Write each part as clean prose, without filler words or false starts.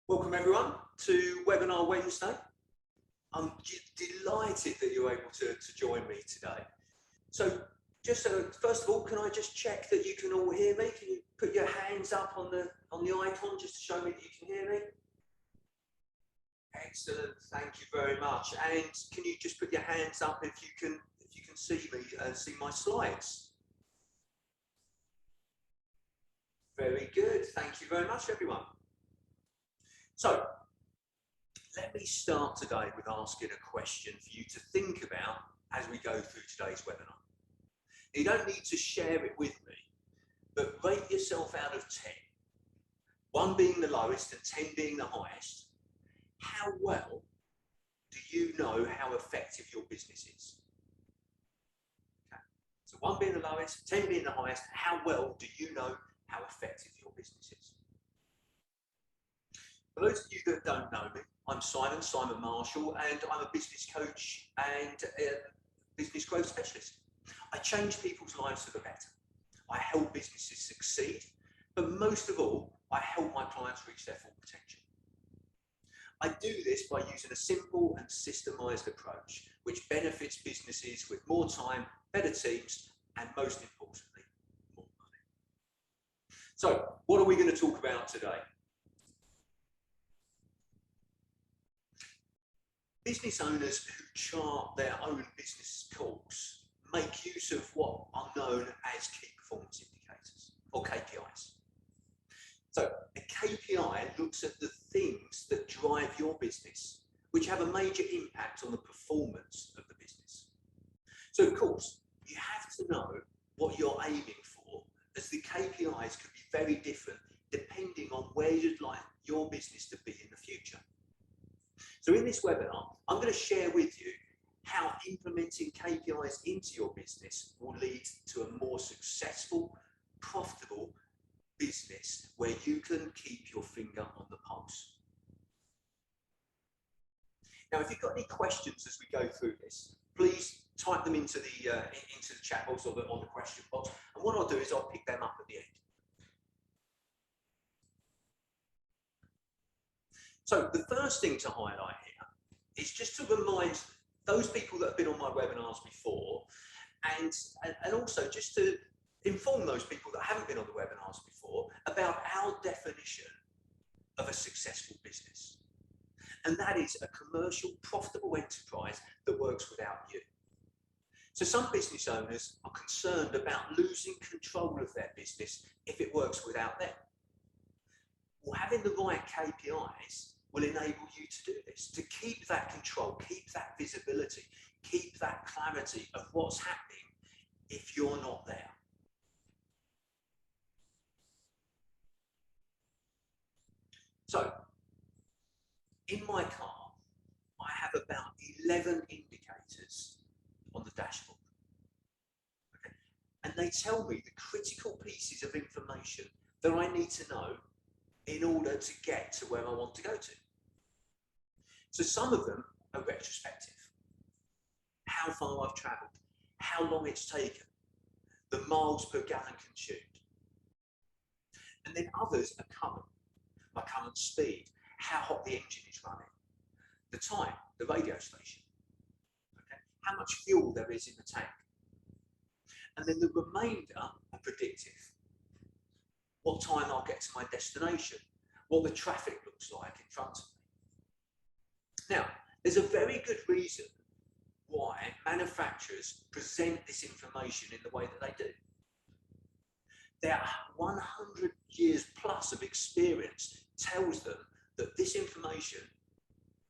Welcome everyone to Webinar Wednesday. I'm delighted that you're able to join me today. So just first of all, can I just check that you can all hear me? Can you put your hands up on the icon just to show me that you can hear me? Excellent, thank you very much. And can you just put your hands up if you can see me and see my slides? Very good, thank you very much everyone. So, let me start today with asking a question for you to think about as we go through today's webinar. You don't need to share it with me, but rate yourself out of 10. 1 being the lowest and 10 being the highest. How well do you know how effective your business is? Okay. So 1 being the lowest, 10 being the highest, how well do you know how effective your business is? For those of you that don't know me, I'm Simon Marshall, and I'm a business coach and a business growth specialist. I change people's lives for the better. I help businesses succeed, but most of all, I help my clients reach their full potential. I do this by using a simple and systemized approach, which benefits businesses with more time, better teams, and most importantly, more money. So, what are we going to talk about today? Business owners who chart their own business course make use of what are known as key performance indicators, or KPIs. So a KPI looks at the things that drive your business, which have a major impact on the performance of the business. So of course, you have to know what you're aiming for, as the KPIs could be very different depending on where you'd like your business to be in the future. So in this webinar, I'm going to share with you how implementing KPIs into your business will lead to a more successful, profitable business where you can keep your finger on the pulse. Now, if you've got any questions as we go through this, please type them into the chat box or the question box, and what I'll do is I'll pick them up at the end. So the first thing to highlight here is just to remind those people that have been on my webinars before, and also just to inform those people that haven't been on the webinars before about our definition of a successful business. And that is a commercial, profitable enterprise that works without you. So some business owners are concerned about losing control of their business if it works without them. Well, having the right KPIs will enable you to do this, to keep that control, keep that visibility, keep that clarity of what's happening if you're not there. So, in my car, I have about 11 indicators on the dashboard. Okay. And they tell me the critical pieces of information that I need to know in order to get to where I want to go to. So some of them are retrospective. How far I've travelled, how long it's taken, the miles per gallon consumed. And then others are current, my current speed, how hot the engine is running, the time, the radio station, okay, how much fuel there is in the tank. And then the remainder are predictive. What time I'll get to my destination, what the traffic looks like in front of me. Now, there's a very good reason why manufacturers present this information in the way that they do. Their 100 years plus of experience tells them that this information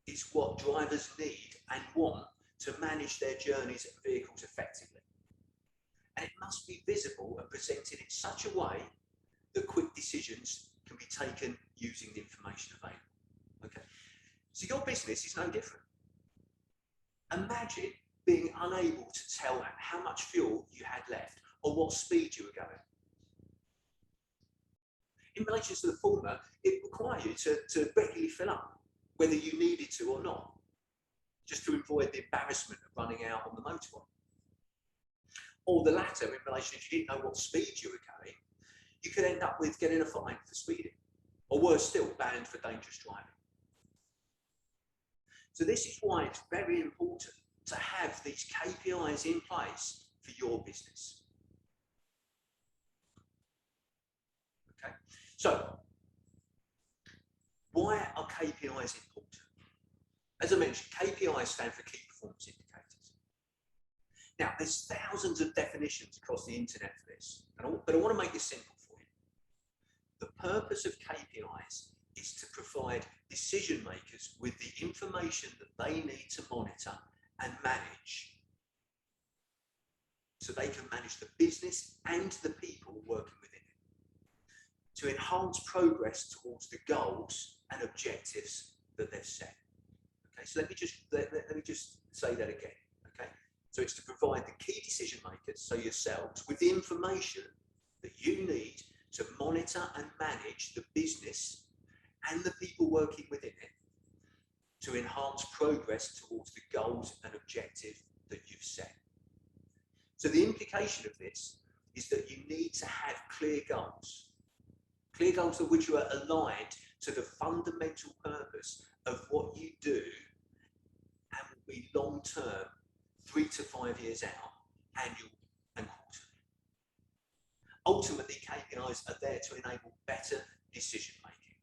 is what drivers need and want to manage their journeys and vehicles effectively. And it must be visible and presented in such a way that quick decisions can be taken using the information available. Okay, so your business is no different. Imagine being unable to tell how much fuel you had left or what speed you were going. In relation to the former, it requires you to regularly fill up, whether you needed to or not, just to avoid the embarrassment of running out on the motorway. Or the latter, in relation, if you didn't know what speed you were going, you could end up with getting a fine for speeding. or worse still, banned for dangerous driving. So this is why it's very important to have these KPIs in place for your business. Okay, so why are KPIs important? As I mentioned, KPIs stand for key performance indicators. Now, there's thousands of definitions across the internet for this, but I want to make this simple for you. The purpose of KPIs is to provide decision makers with the information that they need to monitor and manage, so they can manage the business and the people working within it, to enhance progress towards the goals and objectives that they've set. Okay, so let me just say that again. Okay, so it's to provide the key decision makers, so yourselves, with the information that you need to monitor and manage the business and the people working within it, to enhance progress towards the goals and objectives that you've set. So the implication of this is that you need to have clear goals of which you are aligned to the fundamental purpose of what you do and will be long-term, 3 to 5 years out, annual and quarterly. Ultimately, KPIs are there to enable better decision making.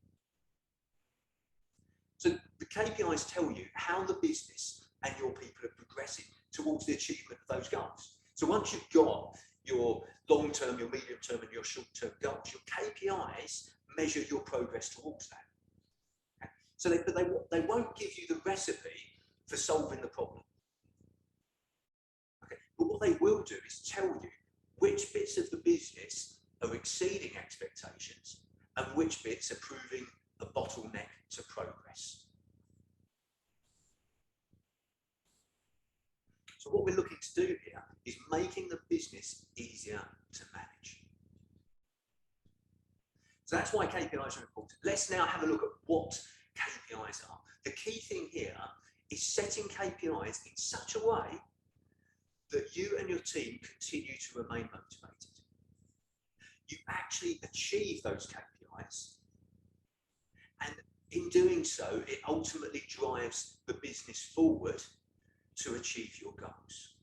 So the KPIs tell you how the business and your people are progressing towards the achievement of those goals. So once you've got your long-term, your medium-term and your short-term goals, your KPIs measure your progress towards that. Okay? So they won't give you the recipe for solving the problem. Okay? But what they will do is tell you which bits of the business are exceeding expectations and which bits are proving a bottleneck to progress. So what we're looking to do here is making the business easier to manage. So that's why KPIs are important. Let's now have a look at what KPIs are. The key thing here is setting KPIs in such a way that you and your team continue to remain motivated. You actually achieve those KPIs, and in doing so, it ultimately drives the business forward to achieve your goals.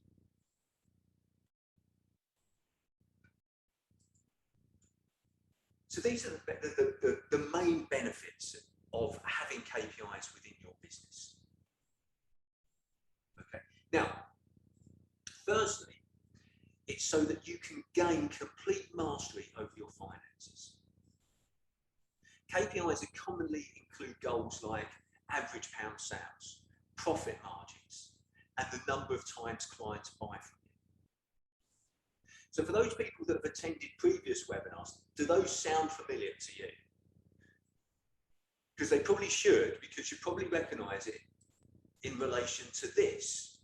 So these are the main benefits of having KPIs within your business. Okay. Now, firstly, it's so that you can gain complete mastery over your finances. KPIs commonly include goals like average pound sales, profit margins, and the number of times clients buy from you. So for those people that have attended previous webinars, do those sound familiar to you? Because they probably should, because you probably recognise it in relation to this,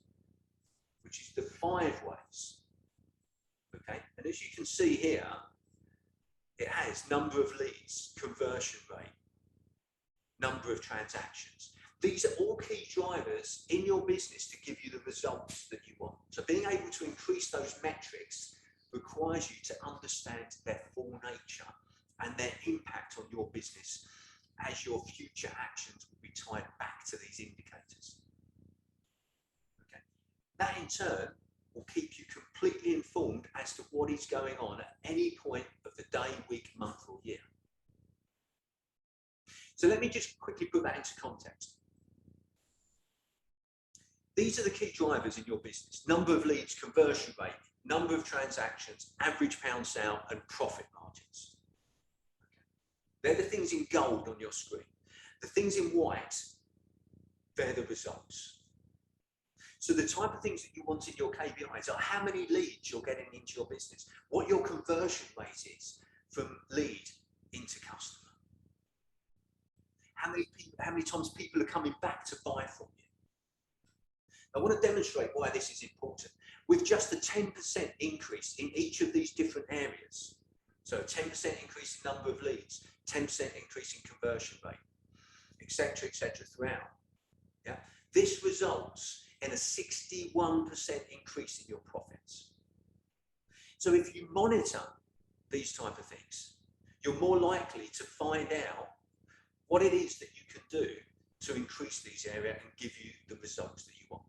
which is the 5 ways. Okay, and as you can see here, it has number of leads, conversion rate, number of transactions. These are all key drivers in your business to give you the results that you want. So being able to increase those metrics requires you to understand their full nature and their impact on your business, as your future actions will be tied back to these indicators. Okay. That in turn will keep you completely informed as to what is going on at any point of the day, week, month or year. So let me just quickly put that into context. These are the key drivers in your business: number of leads, conversion rate, number of transactions, average pound sale, and profit margins. Okay. They're the things in gold on your screen. The things in white, they're the results. So the type of things that you want in your KPIs are how many leads you're getting into your business, what your conversion rate is from lead into customer, how many times people are coming back to buy from you. I want to demonstrate why this is important. With just a 10% increase in each of these different areas, so a 10% increase in number of leads, 10% increase in conversion rate, etc., throughout, yeah, this results in a 61% increase in your profits. So if you monitor these type of things, you're more likely to find out what it is that you can do to increase these areas and give you the results that you want.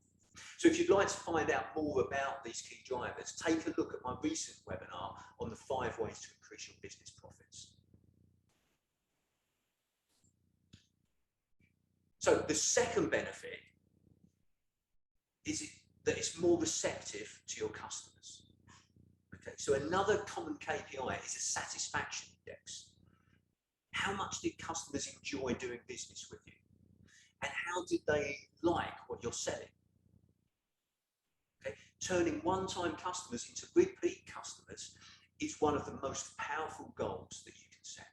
So if you'd like to find out more about these key drivers, take a look at my recent webinar on the 5 ways to increase your business profits. So the second benefit is that it's more receptive to your customers. Okay, so another common KPI is a satisfaction index. How much did customers enjoy doing business with you? And how did they like what you're selling? Okay, turning one-time customers into repeat customers is one of the most powerful goals that you can set.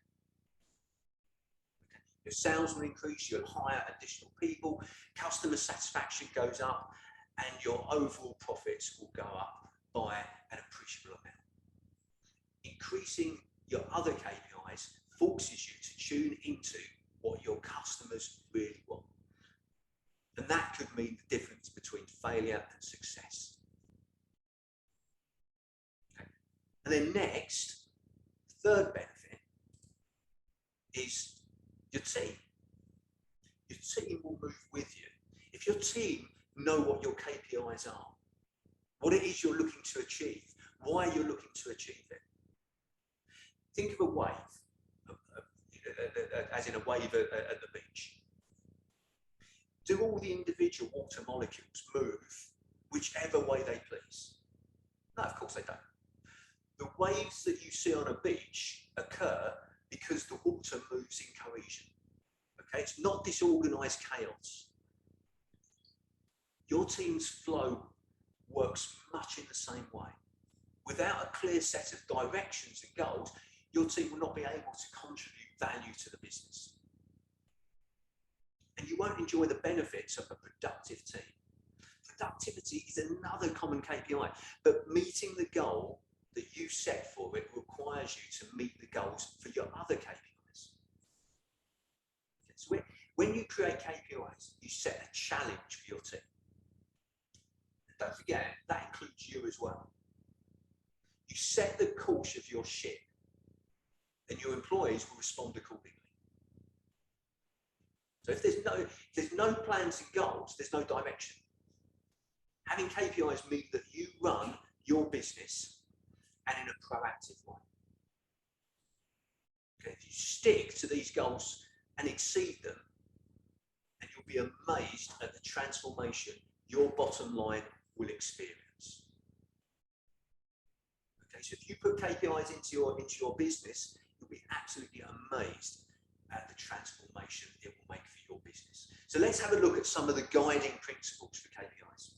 Okay, your sales will increase, you'll hire additional people, customer satisfaction goes up, and your overall profits will go up by an appreciable amount. Increasing your other KPIs forces you to tune into what your customers really want. And that could mean the difference between failure and success. Okay. And then next, the third benefit is your team. Your team will move with you. If your team know what your KPIs are, what it is you're looking to achieve, why you're looking to achieve it. Think of a wave, as in a wave at the beach. Do all the individual water molecules move whichever way they please? No, of course they don't. The waves that you see on a beach occur because the water moves in cohesion. Okay, it's not disorganized chaos. Your team's flow works much in the same way. Without a clear set of directions and goals, your team will not be able to contribute value to the business. And you won't enjoy the benefits of a productive team. Productivity is another common KPI, but meeting the goal that you set for it requires you to meet the goals for your other KPIs. So when you create KPIs, you set a challenge for your team. And don't forget, that includes you as well. You set the course of your ship, and your employees will respond accordingly. So if there's no plans and goals, there's no direction. Having KPIs mean that you run your business and in a proactive way. Okay, if you stick to these goals and exceed them, and you'll be amazed at the transformation your bottom line will experience. Okay, so if you put KPIs into your business, you'll be absolutely amazed at the transformation it will make for your business. So let's have a look at some of the guiding principles for KPIs.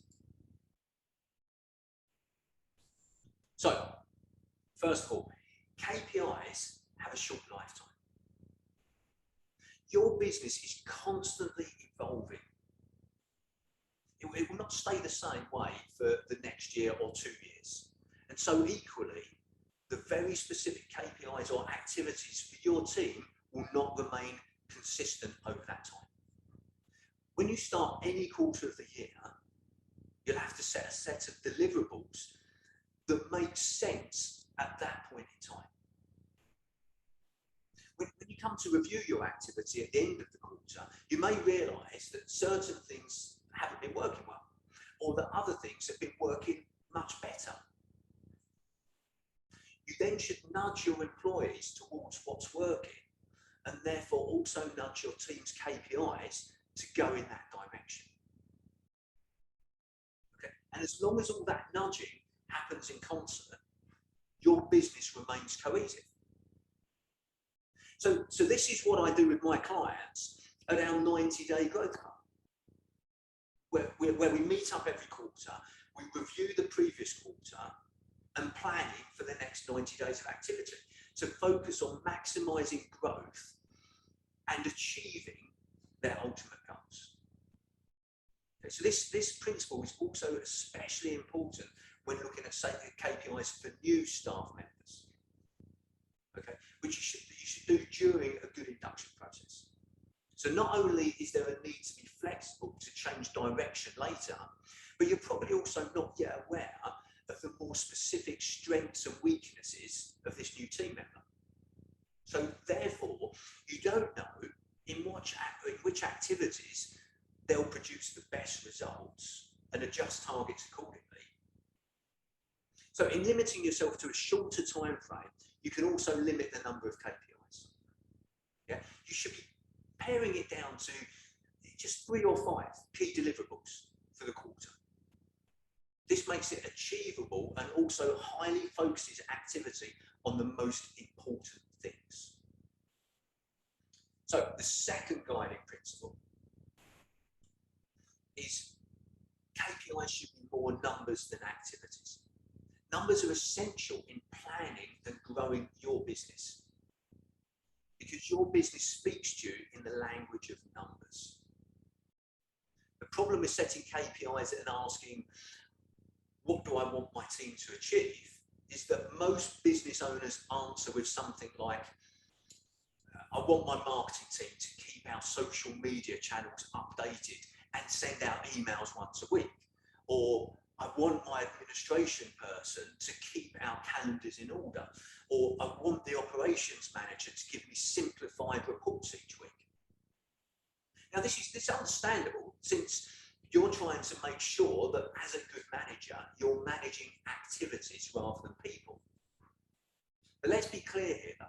So, first of all, KPIs have a short lifetime. Your business is constantly evolving. It will not stay the same way for the next year or 2 years. And so equally, the very specific KPIs or activities for your team will not remain consistent over that time. When you start any quarter of the year, you'll have to set a set of deliverables that make sense at that point in time. When you come to review your activity at the end of the quarter, you may realise that certain things haven't been working well, or that other things have been working much better. You then should nudge your employees towards what's working, and therefore also nudge your team's KPIs to go in that direction. Okay? And as long as all that nudging happens in concert, your business remains cohesive. So this is what I do with my clients at our 90-day growth club, where we meet up every quarter, we review the previous quarter and planning for the next 90 days of activity to focus on maximising growth and achieving their ultimate goals. Okay, so this principle is also especially important when looking at, say, KPIs for new staff members, okay, which you should do during a good induction process. So not only is there a need to be flexible to change direction later, but you're probably also not yet aware of the more specific strengths and weaknesses of this new team member. So therefore, you don't know in which activities they'll produce the best results and adjust targets accordingly. So in limiting yourself to a shorter time frame, you can also limit the number of KPIs. Yeah? You should be paring it down to just 3 or 5 key deliverables for the quarter. This makes it achievable and also highly focuses activity on the most important things. So the second guiding principle is KPIs should be more numbers than activities. Numbers are essential in planning and growing your business because your business speaks to you in the language of numbers. The problem with setting KPIs and asking, what do I want my team to achieve, is that most business owners answer with something like, I want my marketing team to keep our social media channels updated and send out emails once a week. Or I want my administration person to keep our calendars in order. Or I want the operations manager to give me simplified reports each week. Now this is understandable, since you're trying to make sure that as a good manager, you're managing activities rather than people. But let's be clear here though.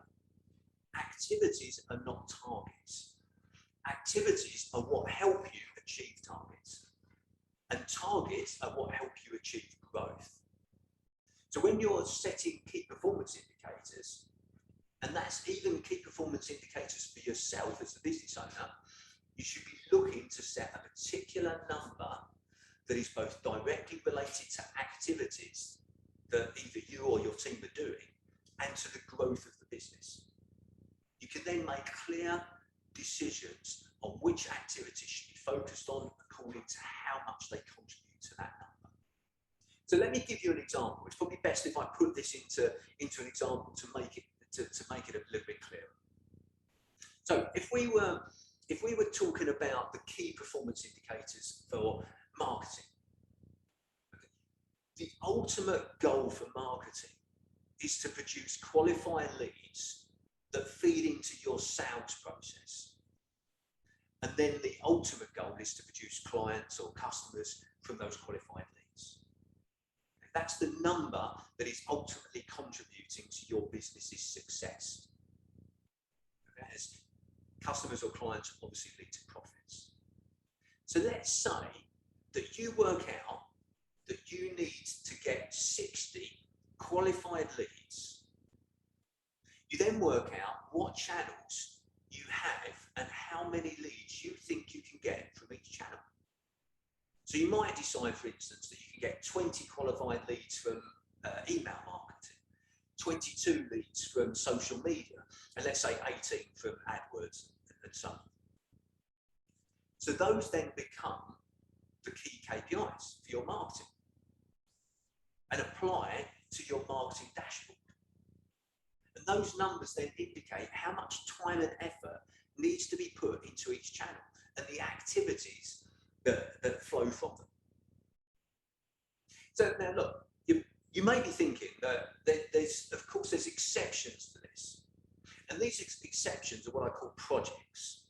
Activities are not targets. Activities are what help you achieve targets. And targets are what help you achieve growth. So when you're setting key performance indicators, and that's even key performance indicators for yourself as the business owner, you should be looking to set a particular number that is both directly related to activities that either you or your team are doing and to the growth of the business. You can then make clear decisions on which activities should be focused on according to how much they contribute to that number. So let me give you an example. It's probably best if I put this into an example to make it a little bit clearer. So if we were talking about the key performance indicators for marketing, the ultimate goal for marketing is to produce qualified leads that feed into your sales process. And then the ultimate goal is to produce clients or customers from those qualified leads. That's the number that is ultimately contributing to your business's success. As customers or clients obviously lead to profits. So let's say that you work out that you need to get 60 qualified leads. You then work out what channels you have and how many leads you think you can get from each channel. So you might decide, for instance, that you can get 20 qualified leads from email marketing, 22 leads from social media, and let's say 18 from AdWords and so on. So those then become the key KPIs for your marketing and apply to your marketing dashboard. And those numbers then indicate how much time and effort needs to be put into each channel and the activities that flow from them. So now look, you may be thinking that there's exceptions to this. And these exceptions are what I call projects.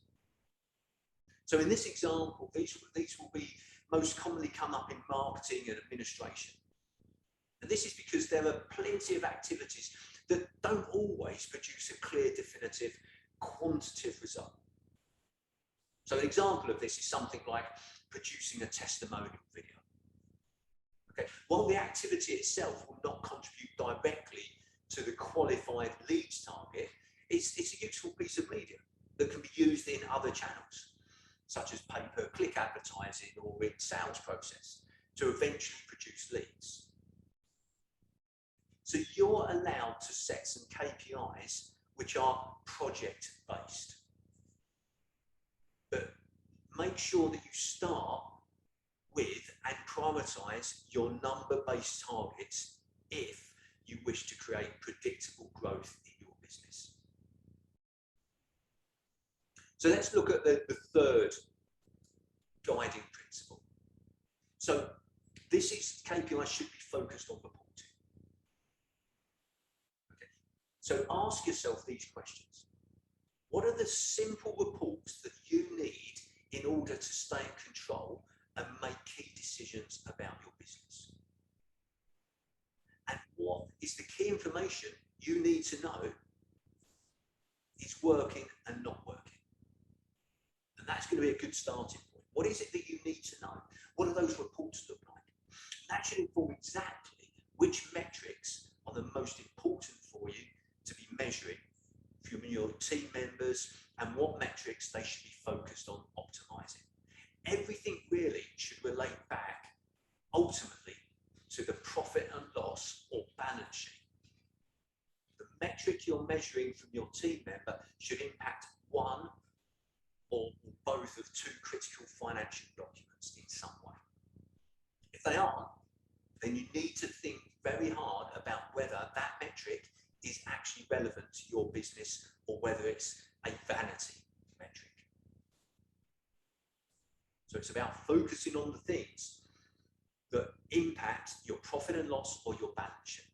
So in this example, these will be most commonly come up in marketing and administration. And this is because there are plenty of activities that don't always produce a clear, definitive, quantitative result. So an example of this is something like producing a testimonial video. Okay. While the activity itself will not contribute directly to the qualified leads target, it's a useful piece of media that can be used in other channels, such as pay-per-click advertising or in sales process, to eventually produce leads. So you're allowed to set some KPIs which are project-based. But make sure that you start with and prioritize your number-based targets if you wish to create predictable growth in your business. So let's look at the third guiding principle. So this is KPIs should be focused on reporting. Okay. So ask yourself these questions. What are the simple reports that you need in order to stay in control and make key decisions about your business? And what is the key information you need to know is working and not working? And that's going to be a good starting point. What is it that you need to know? What do those reports look like? And that should inform exactly which metrics are the most important for you to be measuring from your team members and what metrics they should be focused on optimizing. Everything really should relate back ultimately to the profit and loss or balance sheet. The metric you're measuring from your team member should impact one or both of two critical financial documents in some way. If they aren't, then you need to think very hard about whether that metric is actually relevant to your business or whether it's a vanity metric. So it's about focusing on the things that impact your profit and loss or your balance sheet.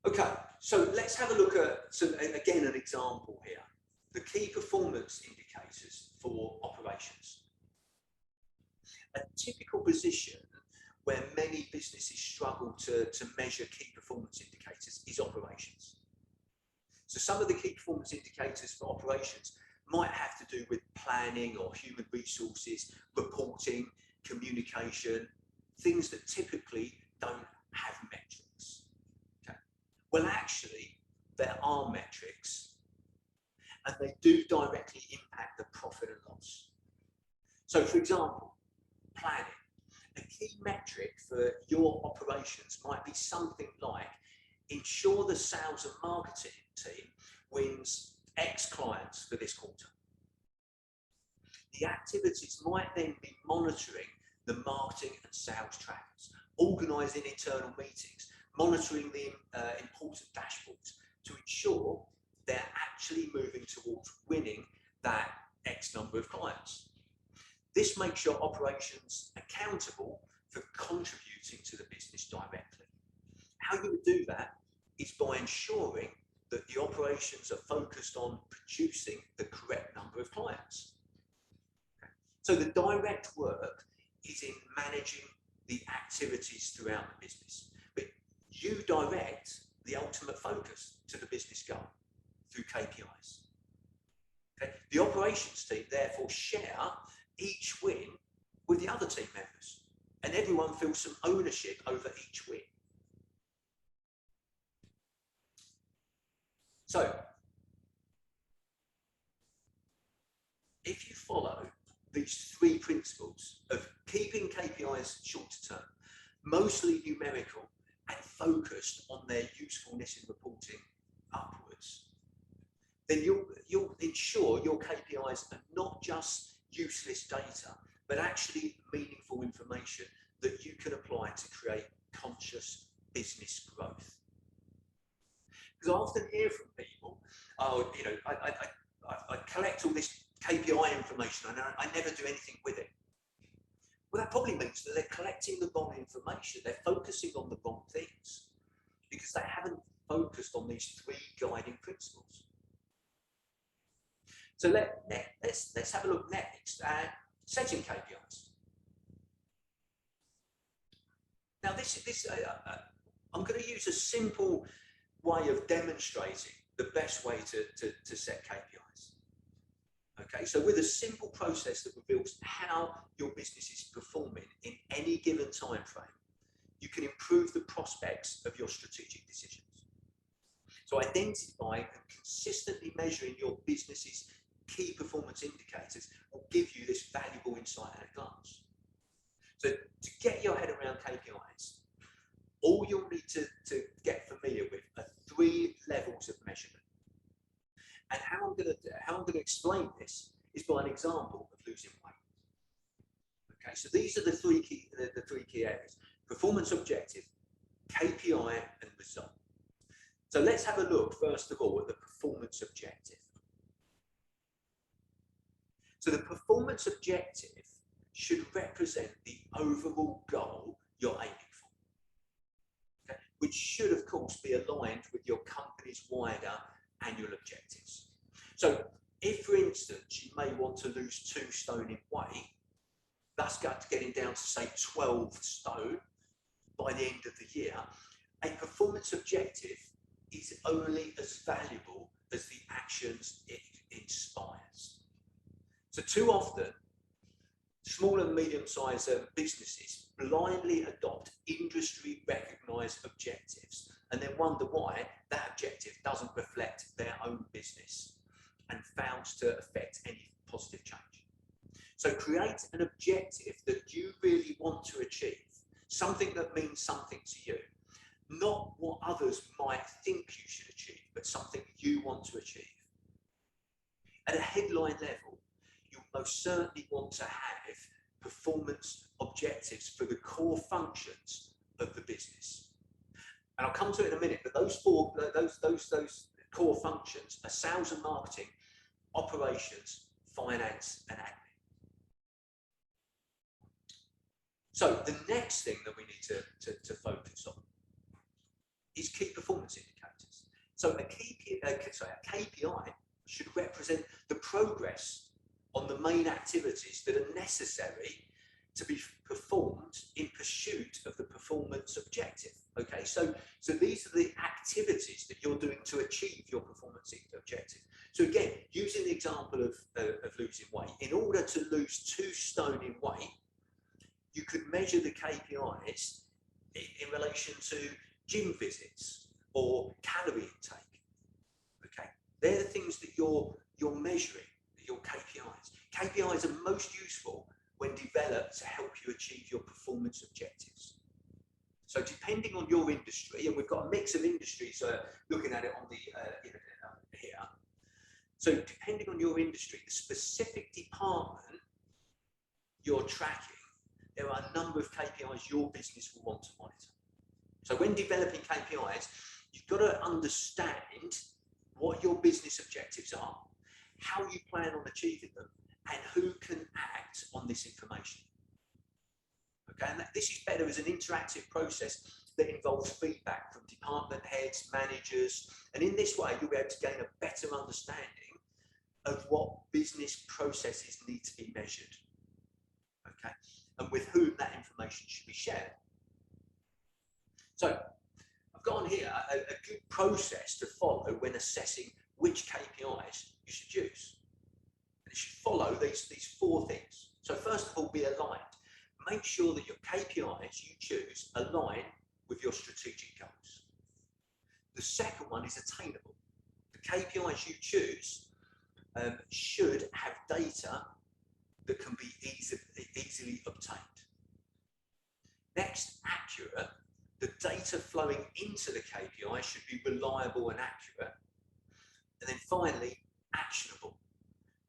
Okay, so let's have a look at, again, an example here. The key performance indicators for operations. A typical position where many businesses struggle to measure key performance indicators is operations. So some of the key performance indicators for operations might have to do with planning or human resources, reporting, communication, things that typically don't have metrics. Okay. Well, actually, there are metrics, and they do directly impact the profit and loss. So, for example, planning. A key metric for your operations might be something like ensure the sales and marketing team wins X clients for this quarter. The activities might then be monitoring the marketing and sales trackers, organising internal meetings, monitoring the important dashboards to ensure they're actually moving towards winning that X number of clients. This makes your operations accountable for contributing to the business directly. How you would do that is by ensuring that the operations are focused on producing the correct number of clients. Okay. So the direct work is in managing the activities throughout the business, but you direct the ultimate focus to the business goal through KPIs. Okay. The operations team therefore share each win with the other team members, and everyone feels some ownership over each win. So, if you follow these three principles of keeping KPIs short term, mostly numerical, and focused on their usefulness in reporting upwards, then you'll ensure your KPIs are not just useless data, but actually meaningful information that you can apply to create conscious business growth. Because I often hear from people, oh, you know, I collect all this KPI information and I never do anything with it. Well, that probably means that they're collecting the wrong information. They're focusing on the wrong things because they haven't focused on these three guiding principles. So let's have a look next at setting KPIs. Now, I'm going to use a simple way of demonstrating the best way to set KPIs. Okay, so with a simple process that reveals how your business is performing in any given time frame, you can improve the prospects of your strategic decisions. So identifying and consistently measuring your business's key performance indicators will give you this valuable insight at a glance. So to get your head around KPIs, all you'll need to get familiar with are three levels of measurement. And how I'm going to explain this is by an example of losing weight. Okay, so these are the three key areas: performance objective, KPI, and result. So let's have a look first of all at the performance objective. So the performance objective should represent the overall goal you're aiming for. Okay? which should, of course, be aligned with your company's wider annual objectives. So if, for instance, you may want to lose 2 stone in weight, thus getting down to, say, 12 stone by the end of the year, a performance objective is only as valuable as the actions it inspires. So too often, small and medium-sized businesses blindly adopt industry-recognised objectives and then wonder why that objective doesn't reflect their own business and fails to affect any positive change. So create an objective that you really want to achieve, something that means something to you, not what others might think you should achieve, but something you want to achieve. At a headline level, you'll most certainly want to have performance objectives for the core functions of the business. And I'll come to it in a minute, but those core functions are sales and marketing, operations, finance, and admin. So the next thing that we need to focus on is key performance indicators. So a KPI should represent the progress on the main activities that are necessary to be performed in pursuit of the performance objective. Okay, so these are the activities that you're doing to achieve your performance objective. So again, using the example of losing weight, in order to lose 2 stone in weight, you could measure the KPIs in relation to gym visits or calorie intake. Okay, they're the things that you're measuring, your KPIs. KPIs are most useful when developed to help you achieve your performance objectives. So depending on your industry, and we've got a mix of industries looking at it on the here. So depending on your industry, the specific department you're tracking, there are a number of KPIs your business will want to monitor. So when developing KPIs, you've got to understand what your business objectives are, how you plan on achieving them, and who can act on this information. Okay, and this is better as an interactive process that involves feedback from department heads, managers, and in this way you'll be able to gain a better understanding of what business processes need to be measured. Okay, and with whom that information should be shared. So I've got on here a good process to follow when assessing which KPIs you should use. And it should follow these 4 things. So first of all, be aligned. Make sure that your KPIs you choose align with your strategic goals. The second one is attainable. The KPIs you choose should have data that can be easily obtained. Next, accurate. The data flowing into the KPI should be reliable and accurate. And then finally, actionable.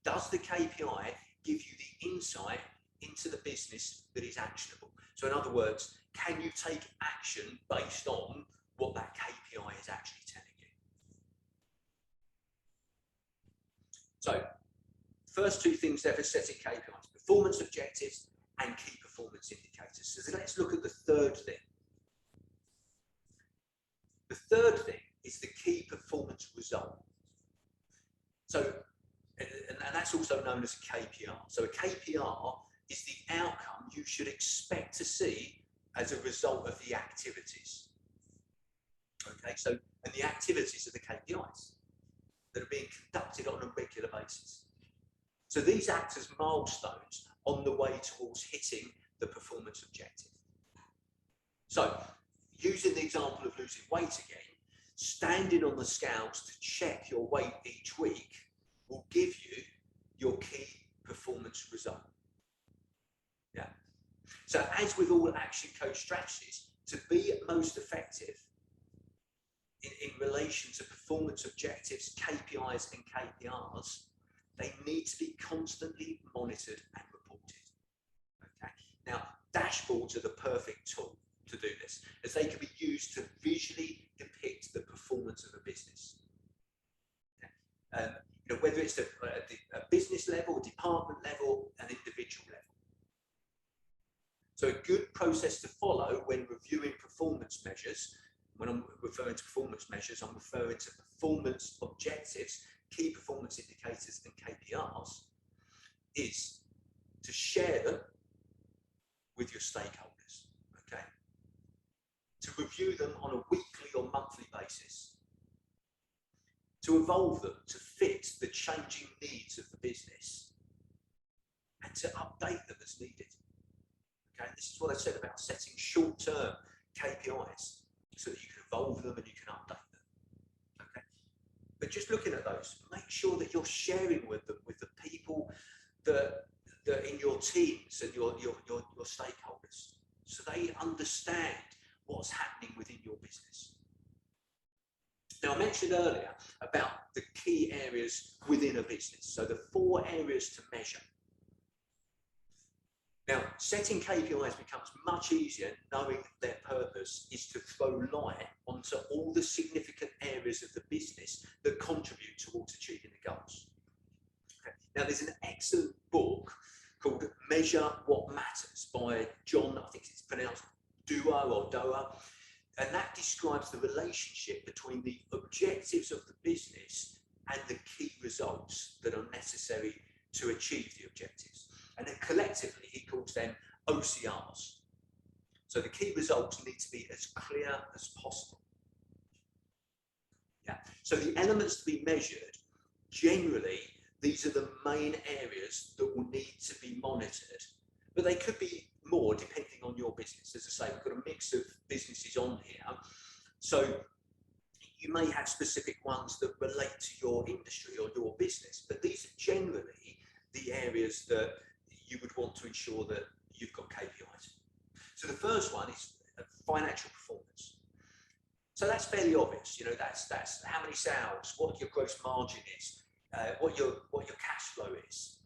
Does the KPI give you the insight into the business that is actionable? So in other words, can you take action based on what that KPI is actually telling you? So first 2 things there for setting KPIs, performance objectives and key performance indicators. So let's look at the third thing. The third thing is the key performance result. So, and that's also known as a KPR. So a KPR is the outcome you should expect to see as a result of the activities. Okay, so, and the activities are the KPIs that are being conducted on a regular basis. So these act as milestones on the way towards hitting the performance objective. So, using the example of losing weight again, standing on the scales to check your weight each week will give you your key performance result. Yeah. So as with all action coach strategies, to be most effective in relation to performance objectives, KPIs and KPRs, they need to be constantly monitored and reported. Okay. Now, dashboards are the perfect tool to do this, as they can be used to visually depict the performance of a business. Okay. Whether it's a business level, department level, an individual level. So a good process to follow when reviewing performance measures When I'm referring to performance measures, I'm referring to performance objectives, key performance indicators and KPIs, is to share them with your stakeholders, okay? To review them on a weekly or monthly basis, to evolve them to fit the changing needs of the business, and to update them as needed. Okay, this is what I said about setting short-term KPIs so that you can evolve them and you can update them. Okay, but just looking at those, make sure that you're sharing with them, with the people that in your teams and your stakeholders, so they understand what's happening within your business. Now, I mentioned earlier about the key areas within a business, so the 4 areas to measure. Now, setting KPIs becomes much easier knowing their purpose is to throw light onto all the significant areas of the business that contribute towards achieving the goals. Okay. Now, there's an excellent book called Measure What Matters by John, I think it's pronounced Doerr or Doerr, and that describes the relationship between the objectives of the business and the key results that are necessary to achieve the objectives. And then collectively, he calls them OCRs. So the key results need to be as clear as possible. Yeah. So the elements to be measured, generally, these are the main areas that will need to be monitored, but they could be more depending on your business. As I say, we've got a mix of businesses on here. So you may have specific ones that relate to your industry or your business, but these are generally the areas that you would want to ensure that you've got KPIs. So the first one is financial performance. So that's fairly obvious. You know, that's how many sales, what your gross margin is, what your cash flow is,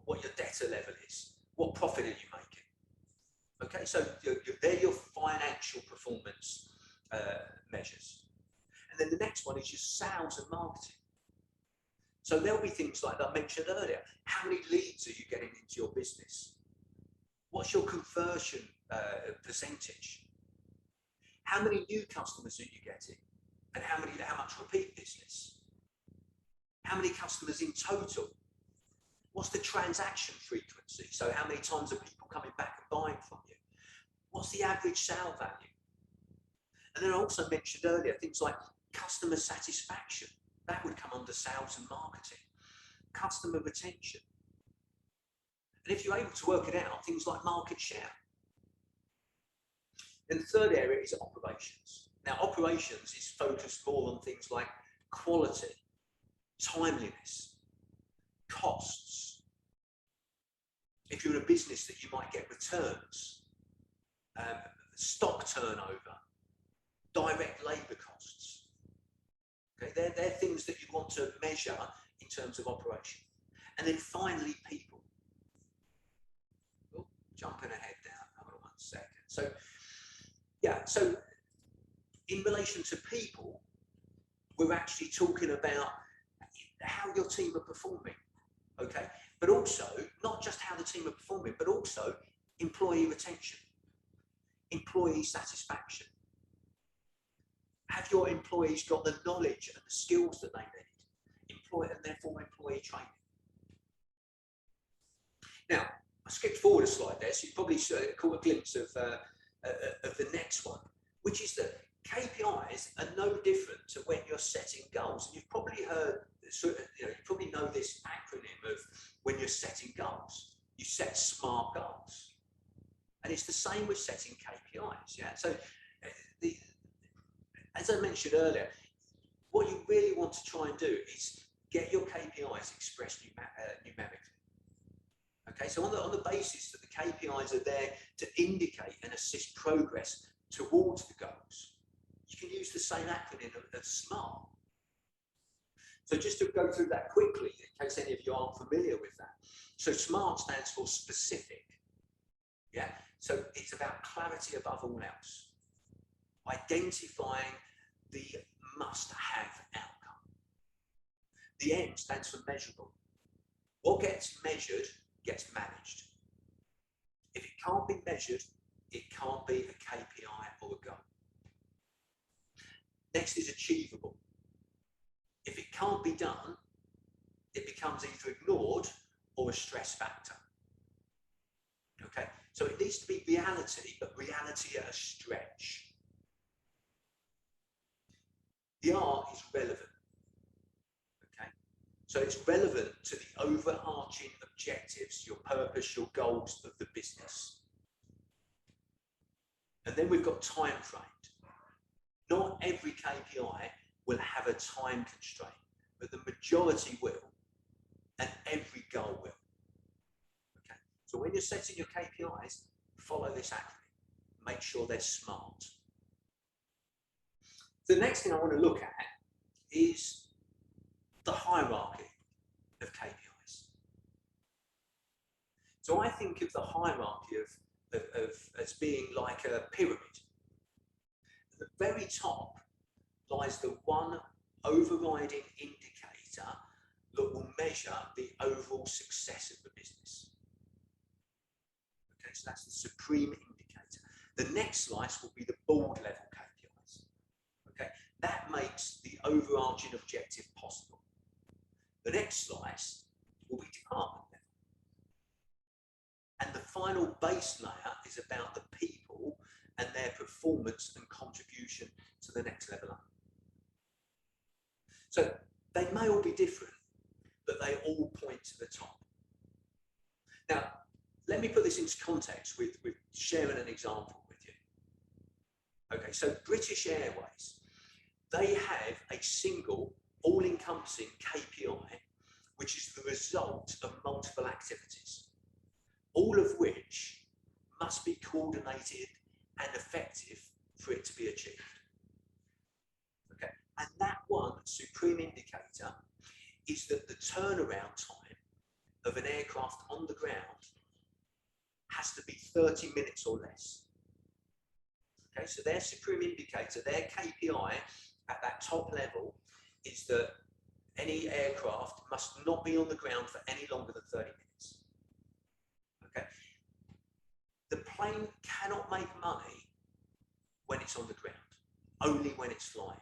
what your debtor level is, what profit are you making. Okay, so they're your financial performance measures. And then the next one is your sales and marketing. So there'll be things like that I mentioned earlier. How many leads are you getting into your business? What's your conversion percentage? How many new customers are you getting? And how much repeat business? How many customers in total? What's the transaction frequency? So how many times are people coming back and buying from you? What's the average sale value? And then I also mentioned earlier things like customer satisfaction. That would come under sales and marketing. Customer retention. And if you're able to work it out, things like market share. And the third area is operations. Now, operations is focused more on things like quality, timeliness, costs. If you're in a business that you might get returns, stock turnover, direct labour costs. Okay, they're things that you want to measure in terms of operation. And then finally, people. Oh, jumping ahead now, hold on 1 second. So, yeah, so in relation to people, we're actually talking about how your team are performing, okay? But also, not just how the team are performing, but also employee retention, employee satisfaction. Have your employees got the knowledge and the skills that they need? And therefore employee training. Now, I skipped forward a slide there, so you probably caught a glimpse of the next one, which is that KPIs are no different to when you're setting goals. And you've probably heard, you probably know this acronym of when you're setting goals. You set SMART goals. And it's the same with setting KPIs. Yeah. So as I mentioned earlier, what you really want to try and do is get your KPIs expressed numerically. Okay, so on the basis that the KPIs are there to indicate and assist progress towards the goals, you can use the same acronym of SMART. So just to go through that quickly, in case any of you aren't familiar with that. So SMART stands for specific. Yeah, so it's about clarity above all else. Identifying the must-have outcome. The M stands for measurable. What gets measured gets managed. If it can't be measured, it can't be a KPI or a goal. Next is achievable. If it can't be done, it becomes either ignored or a stress factor. Okay, so it needs to be reality, but reality at a stretch. The R is relevant. Okay, so it's relevant to the overarching objectives, your purpose, your goals of the business. And then we've got time framed. Not every KPI will have a time constraint, but the majority will, and every goal will. Okay, so when you're setting your KPIs, follow this acronym. Make sure they're smart. The next thing I want to look at is the hierarchy of KPIs. So I think of the hierarchy as being like a pyramid. At the very top lies the one overriding indicator that will measure the overall success of the business. Okay, so that's the supreme indicator. The next slice will be the board level KPIs. Okay, that makes the overarching objective possible. The next slice will be department level. And the final base layer is about the people and their performance and contribution to the next level up. So they may all be different, but they all point to the top. Now, let me put this into context with sharing an example with you. Okay, so British Airways, they have a single all-encompassing KPI, which is the result of multiple activities, all of which must be coordinated and effective for it to be achieved. Okay, and that one supreme indicator is that the turnaround time of an aircraft on the ground has to be 30 minutes or less. Okay, so their supreme indicator, their KPI at that top level is that any aircraft must not be on the ground for any longer than 30 minutes. Okay, the plane cannot make money when it's on the ground, only when it's flying.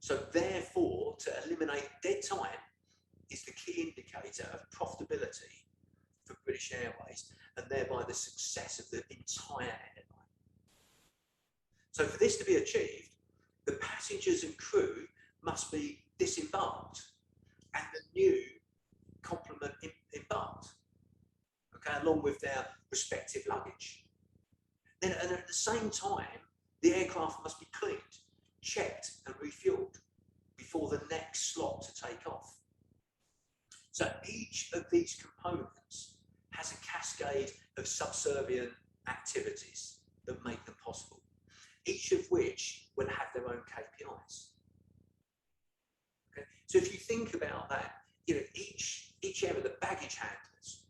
So therefore, to eliminate dead time is the key indicator of profitability for British Airways and thereby the success of the entire airline. So for this to be achieved, the passengers and crew must be disembarked and the new complement embarked, okay, along with their respective luggage. Then, and at the same time, the aircraft must be cleaned, checked and refueled before the next slot to take off. So each of these components has a cascade of subservient activities that make them possible, each of which will have their own KPIs. Okay? So if you think about that, you know, each area, the baggage handlers,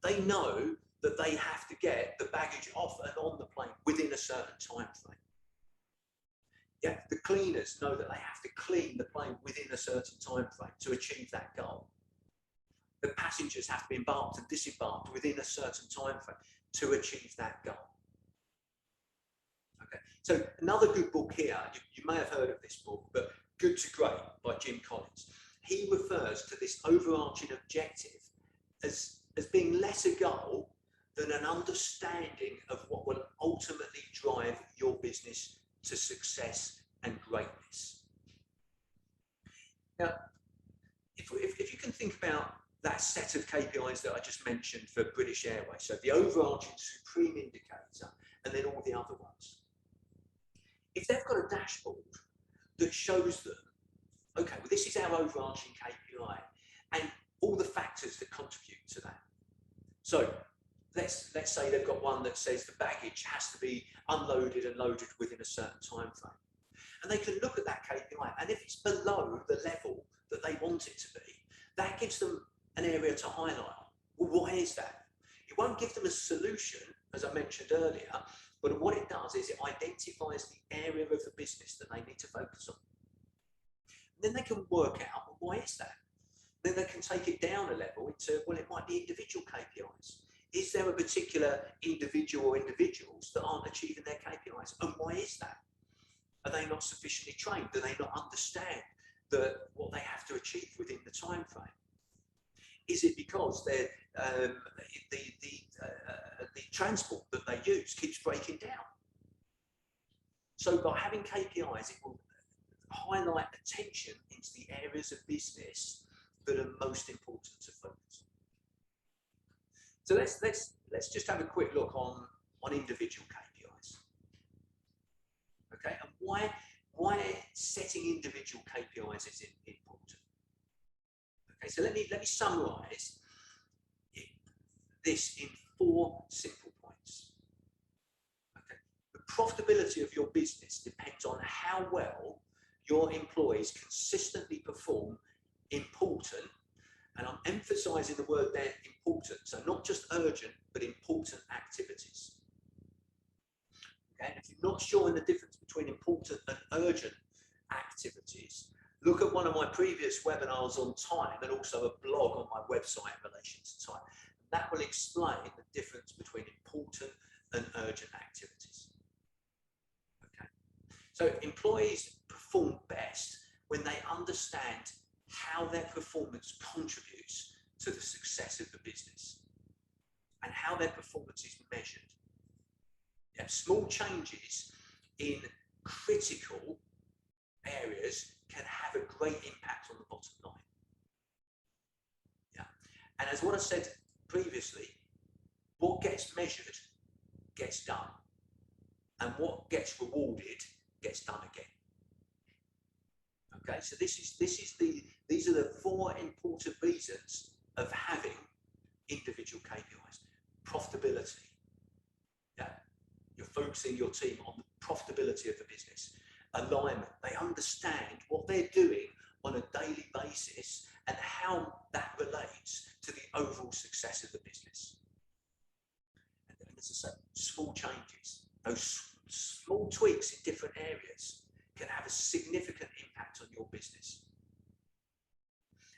they know that they have to get the baggage off and on the plane within a certain time frame. Yeah, the cleaners know that they have to clean the plane within a certain time frame to achieve that goal. The passengers have to be embarked and disembarked within a certain time frame to achieve that goal. Okay, so another good book here, you may have heard of this book, but Good to Great by Jim Collins. He refers to this overarching objective as being less a goal than an understanding of what will ultimately drive your business to success and greatness. Now, if you can think about that set of KPIs that I just mentioned for British Airways, so the overarching supreme indicator and then all the other ones. If they've got a dashboard that shows them, okay, well, this is our overarching KPI and all the factors that contribute to that. So let's say they've got one that says the baggage has to be unloaded and loaded within a certain time frame. And they can look at that KPI, and if it's below the level that they want it to be, that gives them an area to highlight. Well, why is that? It won't give them a solution, as I mentioned earlier, but what it does is it identifies the area of the business that they need to focus on. And then they can work out, well, why is that? Then they can take it down a level into, well, it might be individual KPIs. Is there a particular individual or individuals that aren't achieving their KPIs? And why is that? Are they not sufficiently trained? Do they not understand what they have to achieve within the time frame? Is it because the transport that they use keeps breaking down? So by having KPIs, it will highlight attention into the areas of business that are most important to focus on. So let's just have a quick look on individual KPIs. Okay, and why setting individual KPIs is important. Okay, so let me summarize this in 4 simple points. Okay, the profitability of your business depends on how well your employees consistently perform important, and I'm emphasizing the word there, important, so not just urgent, but important activities. Okay, and if you're not sure in the difference between important and urgent activities, look at one of my previous webinars on time and also a blog on my website in relation to time. That will explain the difference between important and urgent activities. Okay, so employees perform best when they understand how their performance contributes to the success of the business and how their performance is measured. Yeah, small changes in critical areas can have a great impact on the bottom line. Yeah, and as what I said previously, what gets measured gets done, and what gets rewarded gets done again. Okay, so these are the 4 important reasons of having individual KPIs. Profitability. Yeah, you're focusing your team on the profitability of the business. Alignment. They understand what they're doing on a daily basis and how that relates to the overall success of the business. And then, as I say, small changes, those small tweaks in different areas can have a significant impact on your business.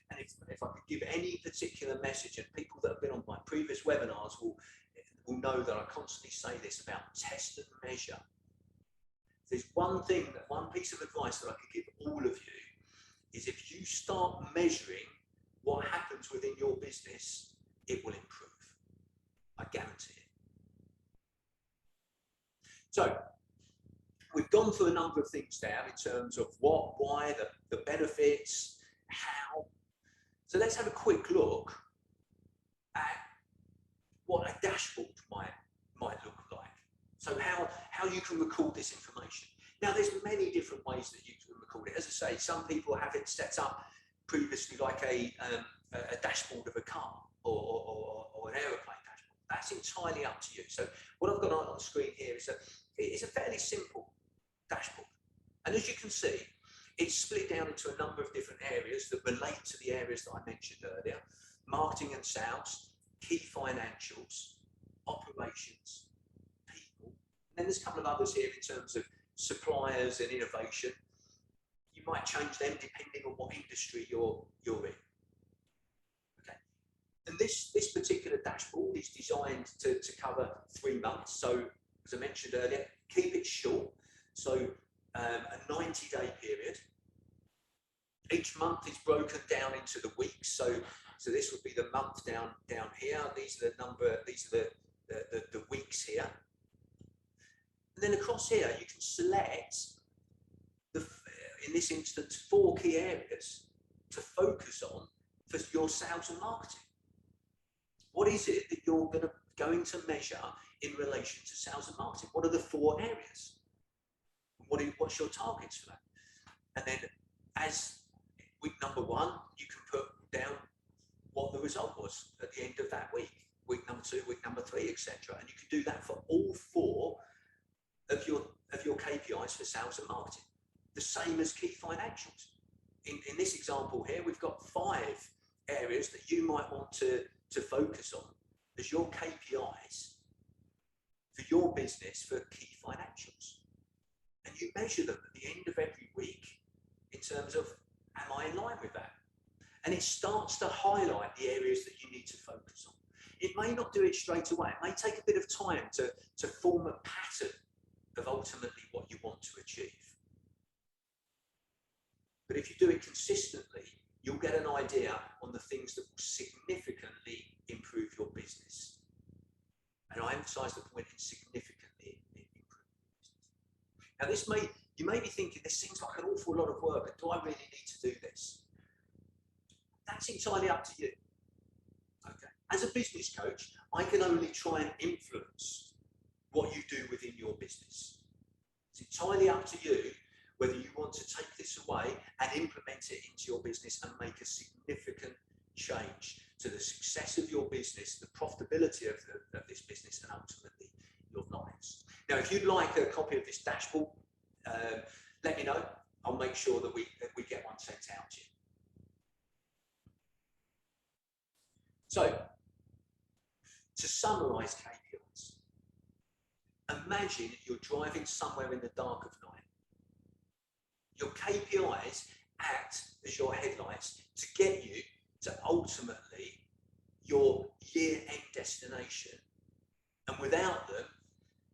And if I could give any particular message, and people that have been on my previous webinars will know that I constantly say this about test and measure. There's one piece of advice that I could give all of you is if you start measuring what happens within your business, it will improve. I guarantee it. So we've gone through a number of things now in terms of what, why, the benefits, how. So let's have a quick look at what a dashboard might look like. So how you can record this information. Now, there's many different ways that you can record it. As I say, some people have it set up previously like a dashboard of a car or an aeroplane dashboard. That's entirely up to you. So what I've got on the screen here is a fairly simple dashboard. And as you can see, it's split down into a number of different areas that relate to the areas that I mentioned earlier: marketing and sales, key financials, operations, people. And then there's a couple of others here in terms of suppliers and innovation. You might change them depending on what industry you're in. Okay. And this particular dashboard is designed to cover 3 months. So as I mentioned earlier, keep it short. So a 90-day period. Each month is broken down into the weeks. So this would be the month down here. These are the weeks here. And then across here, you can select in this instance 4 key areas to focus on for your sales and marketing. What is it that you're going to measure in relation to sales and marketing? What are the 4 areas? What's your targets for that? And then as week number 1, you can put down what the result was at the end of that week. Week number 2, week number 3, etc. And you can do that for all 4 of your KPIs for sales and marketing. The same as key financials. In this example here, we've got 5 areas that you might want to focus on as your KPIs for your business for key financials. And you measure them at the end of every week in terms of, am I in line with that? And it starts to highlight the areas that you need to focus on. It may not do it straight away. It may take a bit of time to form a pattern of ultimately what you want to achieve. But if you do it consistently, you'll get an idea on the things that will significantly improve your business. And I emphasize the point in significantly improve your business. Now, you may be thinking, this seems like an awful lot of work, but do I really need to do this? That's entirely up to you. Okay. As a business coach, I can only try and influence what you do within your business. It's entirely up to you whether you want to take this away and implement it into your business and make a significant change to the success of your business, the profitability of this business, and ultimately your lives. Now, if you'd like a copy of this dashboard, let me know. I'll make sure that we get one sent out to you. So, to summarize KPIs, imagine you're driving somewhere in the dark of night. Your KPIs act as your headlights to get you to ultimately your year-end destination. And without them,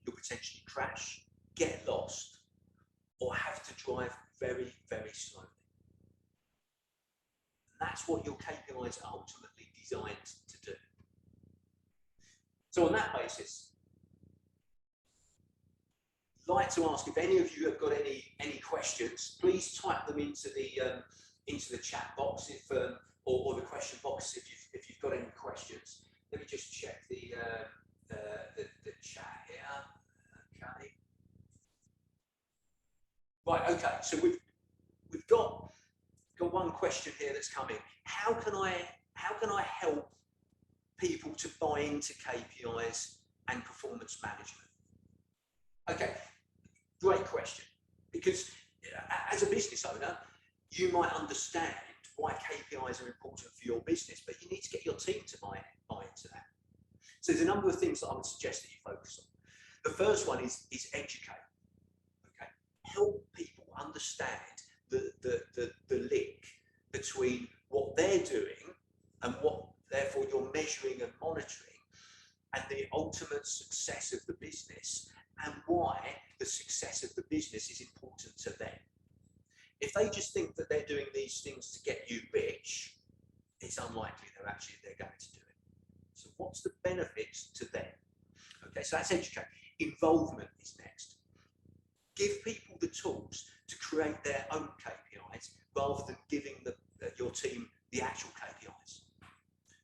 you'll potentially crash, get lost, or have to drive very, very slowly. And that's what your KPIs are ultimately designed to do. So on that basis, I'd like to ask if any of you have got any questions, please type them into the chat box or the question box if you've got any questions. Let me just check the chat here. Okay. Right. Okay. So we've got one question here that's come in. How can I help people to buy into KPIs and performance management? Okay. Great question, because as a business owner, you might understand why KPIs are important for your business, but you need to get your team to buy into that. So there's a number of things that I would suggest that you focus on. The first one is educate. Okay, help people understand the link between what they're doing and what therefore you're measuring and monitoring, and the ultimate success of the business, and why the success of the business is important to them. If they just think that they're doing these things to get you rich, it's unlikely they're going to do it. So what's the benefits to them? Okay, so that's educate. Involvement is next. Give people the tools to create their own KPIs rather than giving your team the actual KPIs.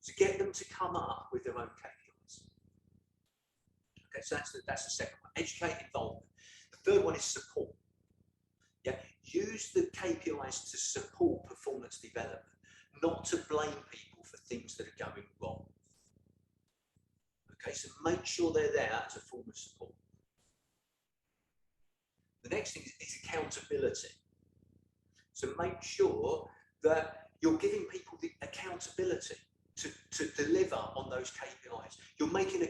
So get them to come up with their own KPIs. Okay, so that's the second one. Educate, involvement. The third one is support. Yeah, use the KPIs to support performance development, not to blame people for things that are going wrong. Okay, so make sure they're there as a form of support. The next thing is accountability. So make sure that you're giving people the accountability to deliver on those KPIs. You're making them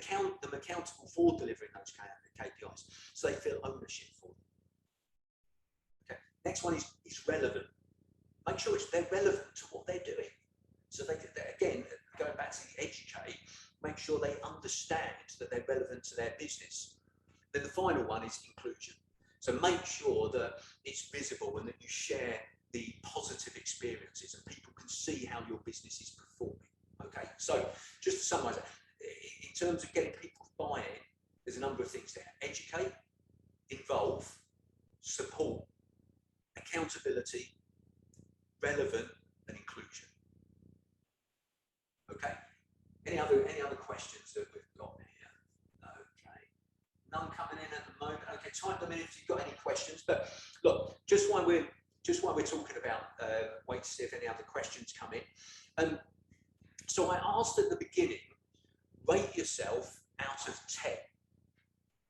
accountable for delivering those KPIs, so they feel ownership for them. Okay. Next one is relevant. Make sure they're relevant to what they're doing. So they again, going back to the educate, make sure they understand that they're relevant to their business. Then the final one is inclusion. So make sure that it's visible and that you share the positive experiences and people can see how your business is performing. Okay, so just to summarize that, in terms of getting people buy-in, there's a number of things there. Educate, involve, support, accountability, relevant, and inclusion. Okay, any other questions that we've got here? Okay, none coming in at the moment. Okay, type them in if you've got any questions. But look, just while we're talking about, wait to see if any other questions come in. So I asked at the beginning, rate yourself out of 10,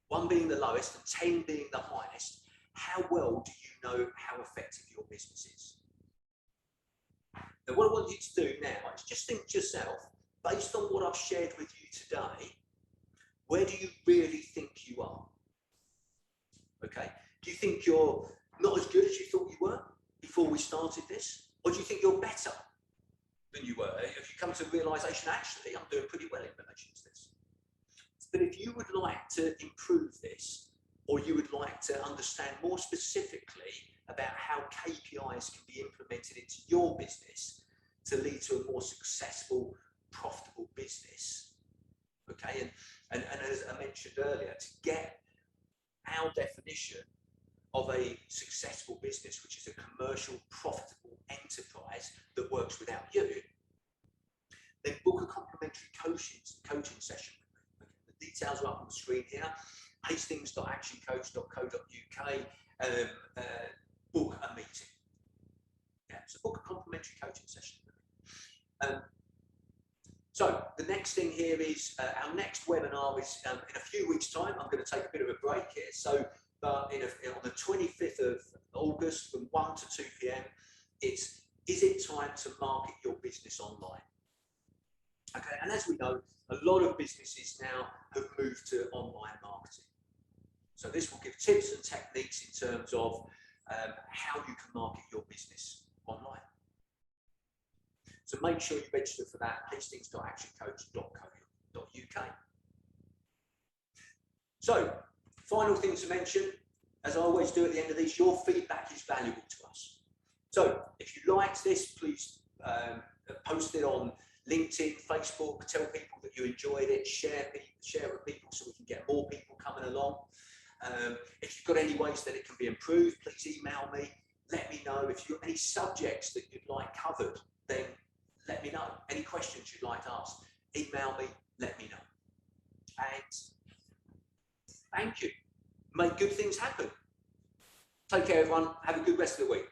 1 being the lowest and 10 being the highest. How well do you know how effective your business is? Now, what I want you to do now is just think to yourself, based on what I've shared with you today, where do you really think you are? Okay, do you think you're not as good as you thought you were before we started this? Or do you think you're better than you were? If you come to the realization, actually, I'm doing pretty well in relation to this. But if you would like to improve this, or you would like to understand more specifically about how KPIs can be implemented into your business to lead to a more successful, profitable business. Okay, and as I mentioned earlier, to get our definition of a successful business, which is a commercial, profitable enterprise that works without you, then book a complimentary coaching session. The details are up on the screen here. hastings.actioncoach.co.uk. Book a meeting. Yeah, so book a complimentary coaching session. So the next thing here is our next webinar is in a few weeks' time. I'm going to take a bit of a break here. So on the 25th of August from 1 to 2 p.m, is it time to market your business online? Okay, and as we know, a lot of businesses now have moved to online marketing. So this will give tips and techniques in terms of how you can market your business online. So make sure you register for that, hastings.actioncoach.co.uk. So, final thing to mention, as I always do at the end of these, your feedback is valuable to us. So if you liked this, please post it on LinkedIn, Facebook, tell people that you enjoyed it, share with people so we can get more people coming along. If you've got any ways that it can be improved, please email me, let me know. If you've got any subjects that you'd like covered, then let me know. Any questions you'd like to ask, email me, let me know. And thank you. Make good things happen. Take care, everyone. Have a good rest of the week.